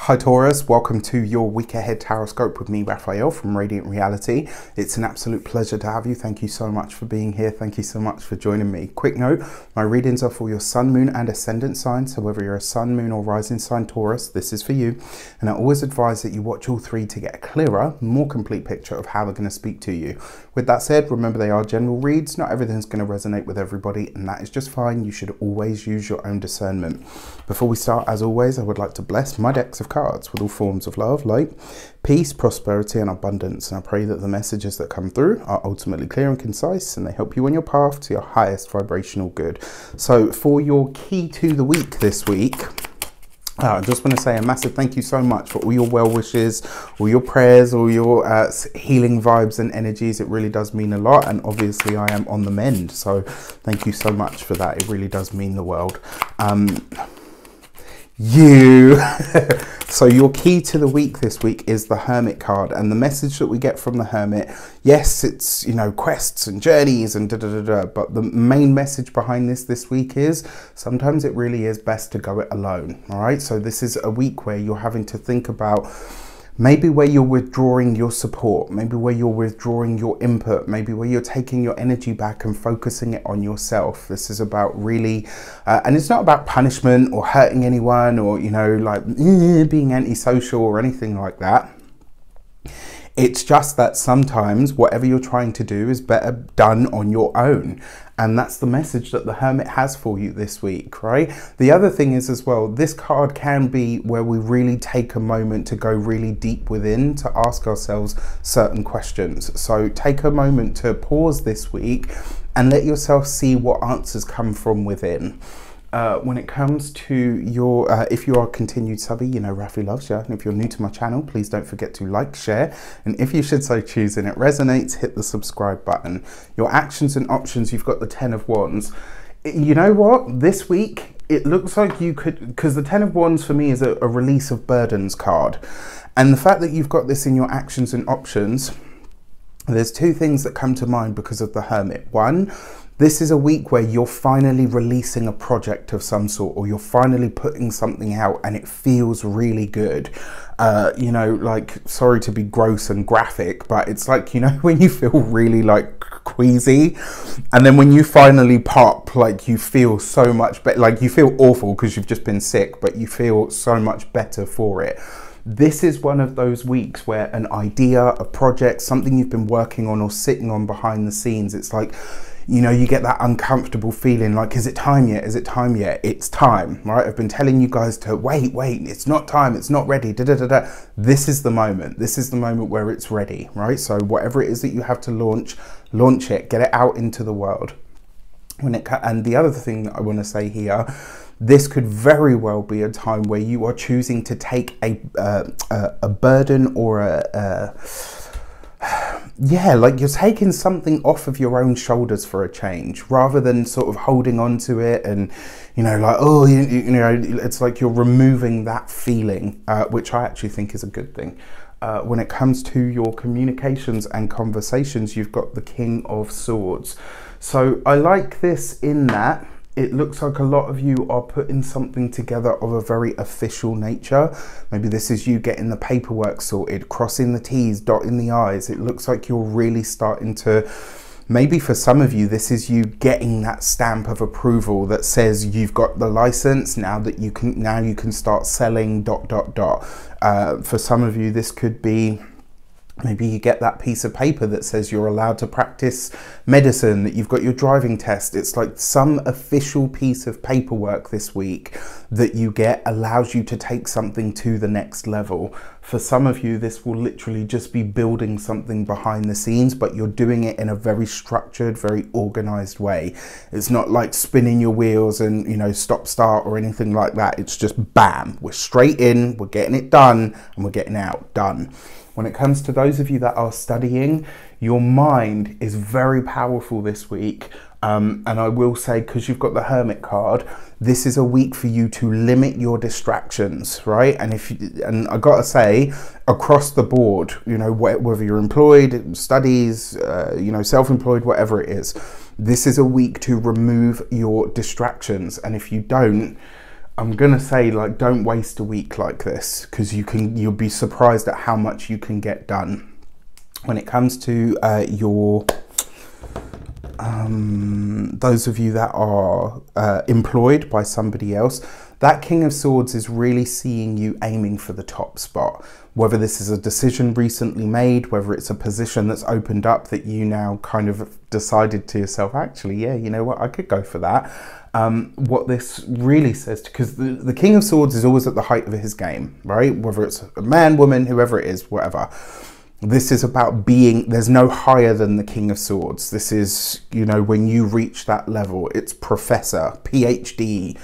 Hi Taurus, welcome to your week ahead tarot scope with me, Raphael from Radiant Reality. It's an absolute pleasure to have you. Thank you so much for being here. Thank you so much for joining me. Quick note, my readings are for your sun, moon and ascendant signs. So whether you're a sun, moon or rising sign Taurus, this is for you. And I always advise that you watch all three to get a clearer, more complete picture of how they're going to speak to you. With that said, remember they are general reads. Not everything's going to resonate with everybody, and that is just fine. You should always use your own discernment. Before we start, as always, I would like to bless my decks of cards with all forms of love, light, peace, prosperity and abundance. And I pray that the messages that come through are ultimately clear and concise, and they help you on your path to your highest vibrational good. So for your key to the week this week, I just want to say a massive thank you so much for all your well wishes, all your prayers, all your healing vibes and energies. It really does mean a lot, and obviously I am on the mend, so thank you so much for that. It really does mean the world. So your key to the week this week is the Hermit card, and the message that we get from the Hermit, yes, it's, you know, quests and journeys and but the main message behind this week is sometimes it really is best to go it alone. All right, so this is a week where you're having to think about maybe where you're withdrawing your support, maybe where you're withdrawing your input, maybe where you're taking your energy back and focusing it on yourself. This is about really, and it's not about punishment or hurting anyone or, you know, like being antisocial or anything like that. It's just that sometimes whatever you're trying to do is better done on your own. And that's the message that the Hermit has for you this week, right? The other thing is as well, this card can be where we really take a moment to go really deep within to ask ourselves certain questions. So take a moment to pause this week and let yourself see what answers come from within. When it comes to your, if you are a continued subby, you know Rafi loves you. And if you're new to my channel, please don't forget to like, share. And if you should so choose and it resonates, hit the subscribe button. Your actions and options, you've got the 10 of Wands. You know what? This week, it looks like you could, because the 10 of Wands for me is a release of burdens card. And the fact that you've got this in your actions and options, there's two things that come to mind because of the Hermit. One, this is a week where you're finally releasing a project of some sort, or you're finally putting something out and it feels really good. You know, like, sorry to be gross and graphic, but it's like, you know, when you feel really like queasy and then when you finally pop, like you feel so much better, like you feel awful because you've just been sick, but you feel so much better for it. This is one of those weeks where an idea, a project, something you've been working on or sitting on behind the scenes, it's like, you know, you get that uncomfortable feeling like, is it time yet? Is it time yet? It's time, right? I've been telling you guys to wait, it's not time, it's not ready, This is the moment. This is the moment where it's ready, right? So whatever it is that you have to launch it, get it out into the world. And the other thing that I want to say here, this could very well be a time where you are choosing to take a burden or yeah, like you're taking something off of your own shoulders for a change, rather than sort of holding on to it and, you know, like, oh, you know, it's like you're removing that feeling, which I actually think is a good thing. When it comes to your communications and conversations, you've got the King of Swords. So I like this in that it looks like a lot of you are putting something together of a very official nature. Maybe this is you getting the paperwork sorted, crossing the T's, dotting the I's. It looks like you're really starting to, maybe for some of you, this is you getting that stamp of approval that says you've got the license now, that you can start selling ... For some of you, this could be, maybe you get that piece of paper that says you're allowed to practice medicine, that you've got your driving test. It's like some official piece of paperwork this week that you get allows you to take something to the next level. For some of you, this will literally just be building something behind the scenes, but you're doing it in a very structured, very organized way. It's not like spinning your wheels and, you know, stop, start or anything like that. It's just bam, we're straight in, we're getting it done and we're getting out, done. When it comes to those of you that are studying, your mind is very powerful this week. And I will say, because you've got the Hermit card, this is a week for you to limit your distractions, right? And I gotta say, across the board, you know, whether you're employed, studies, you know, self-employed, whatever it is, this is a week to remove your distractions. And if you don't, I'm gonna say, like, don't waste a week like this, because you'll be surprised at how much you can get done. When it comes to those of you that are employed by somebody else, that King of Swords is really seeing you aiming for the top spot. Whether this is a decision recently made, whether it's a position that's opened up that you now kind of decided to yourself, actually, yeah, you know what, I could go for that. What this really says, because the King of Swords is always at the height of his game, right? Whether it's a man, woman, whoever it is, whatever. This is about being, there's no higher than the King of Swords. This is, you know, when you reach that level, it's professor, PhD,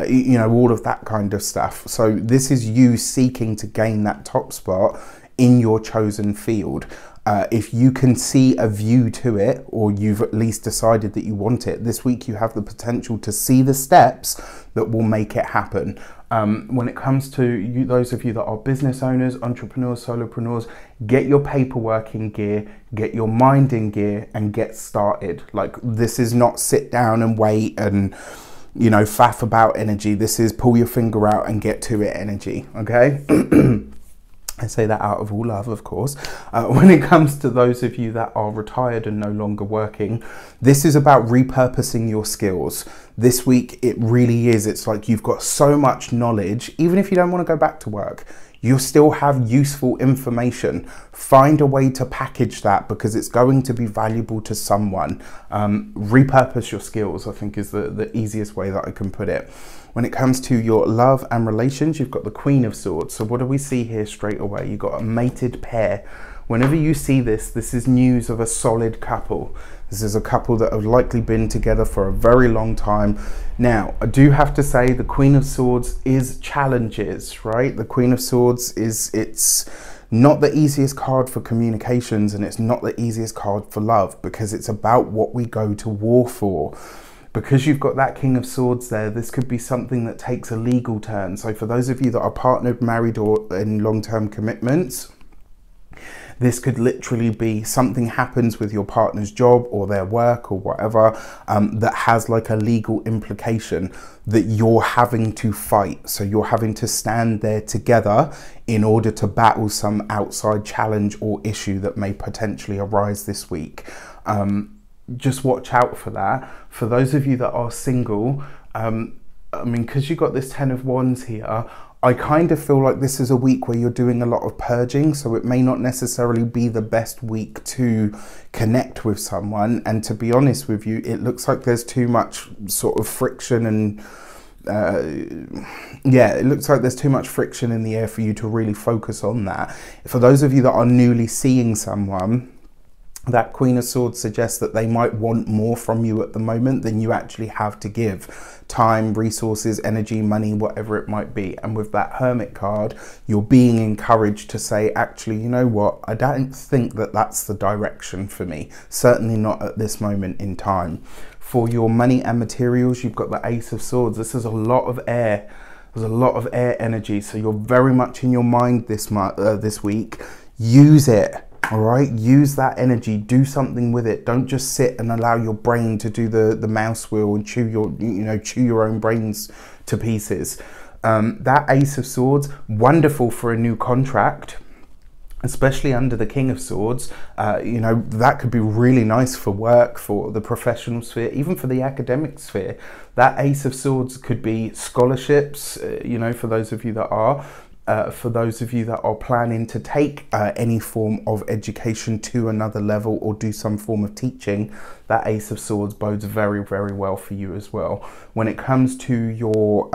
you know, all of that kind of stuff. So this is you seeking to gain that top spot in your chosen field. If you can see a view to it, or you've at least decided that you want it, this week you have the potential to see the steps that will make it happen. When it comes to you, those of you that are business owners, entrepreneurs, solopreneurs, get your paperwork in gear, get your mind in gear, and get started. Like, this is not sit down and wait and, you know, faff about energy. This is pull your finger out and get to it energy, okay? I say that out of all love, of course. When it comes to those of you that are retired and no longer working, this is about repurposing your skills. This week, it really is. It's like you've got so much knowledge, even if you don't want to go back to work, you still have useful information. Find a way to package that, because it's going to be valuable to someone. Repurpose your skills, I think, is the easiest way that I can put it. When it comes to your love and relations, you've got the Queen of Swords. So what do we see here straight away? You've got a mated pair. Whenever you see this, this is news of a solid couple. This is a couple that have likely been together for a very long time. Now, I do have to say the Queen of Swords is challenges, right? The Queen of Swords it's not the easiest card for communications, and it's not the easiest card for love, because it's about what we go to war for. Because you've got that King of Swords there, this could be something that takes a legal turn. So for those of you that are partnered, married, or in long-term commitments, this could literally be something happens with your partner's job or their work or whatever, that has like a legal implication that you're having to fight. So you're having to stand there together in order to battle some outside challenge or issue that may potentially arise this week. Just watch out for that. For those of you that are single, I mean, because you've got this 10 of Wands here, I kind of feel like this is a week where you're doing a lot of purging, so it may not necessarily be the best week to connect with someone. And to be honest with you, it looks like there's too much sort of friction and yeah, it looks like there's too much friction in the air for you to really focus on that. For those of you that are newly seeing someone, that Queen of Swords suggests that they might want more from you at the moment than you actually have to give. Time, resources, energy, money, whatever it might be. And with that Hermit card, you're being encouraged to say, actually, you know what? I don't think that that's the direction for me. Certainly not at this moment in time. For your money and materials, you've got the Ace of Swords. This is a lot of air. There's a lot of air energy. So you're very much in your mind this week. Use it. All right, use that energy, do something with it. Don't just sit and allow your brain to do the mouse wheel and chew your own brains to pieces. That Ace of Swords, wonderful for a new contract, especially under the King of Swords. You know, that could be really nice for work, for the professional sphere, even for the academic sphere. That Ace of Swords could be scholarships, you know, for those of you that are. For those of you that are planning to take any form of education to another level or do some form of teaching, that Ace of Swords bodes very, very well for you as well. When it comes to your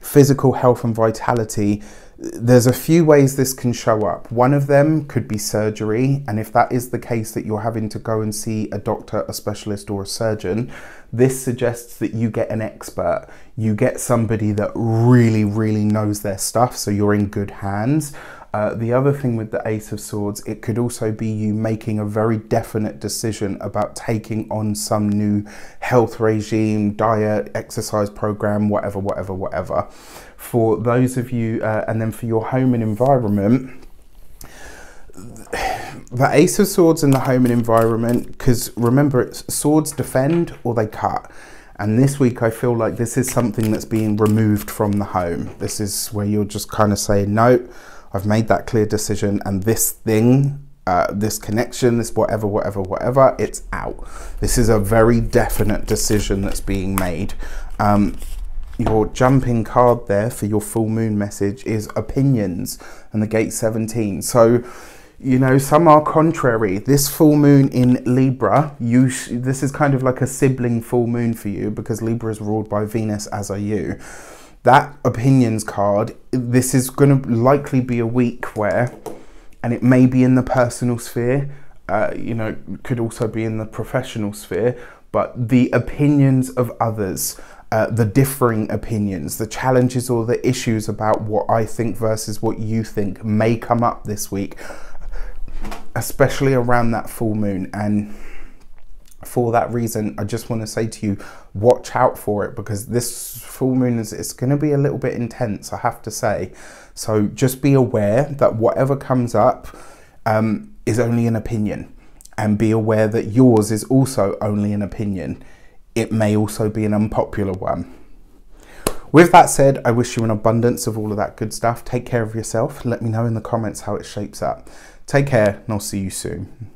physical health and vitality, there's a few ways this can show up. One of them could be surgery, and if that is the case, that you're having to go and see a doctor, a specialist, or a surgeon, this suggests that you get an expert. You get somebody that really, really knows their stuff, so you're in good hands. The other thing with the Ace of Swords, it could also be you making a very definite decision about taking on some new health regime, diet, exercise program, whatever. For those of you, and then for your home and environment, the Ace of Swords in the home and environment, because remember, it's swords defend or they cut. And this week I feel like this is something that's being removed from the home. This is where you're just kind of saying, no, I've made that clear decision, and this thing, this connection, this whatever, it's out. This is a very definite decision that's being made. Your jumping card there for your full moon message is opinions and the gate 17. So, you know, some are contrary. This full moon in Libra, this is kind of like a sibling full moon for you, because Libra is ruled by Venus, as are you. That opinions card, this is going to likely be a week where, and it may be in the personal sphere, you know, could also be in the professional sphere, but the opinions of others, the differing opinions, the challenges or the issues about what I think versus what you think may come up this week, especially around that full moon. And for that reason, I just want to say to you, watch out for it, because this full moon it's going to be a little bit intense, I have to say. So just be aware that whatever comes up is only an opinion, and be aware that yours is also only an opinion. It may also be an unpopular one. With that said, I wish you an abundance of all of that good stuff. Take care of yourself. Let me know in the comments how it shapes up. Take care, and I'll see you soon.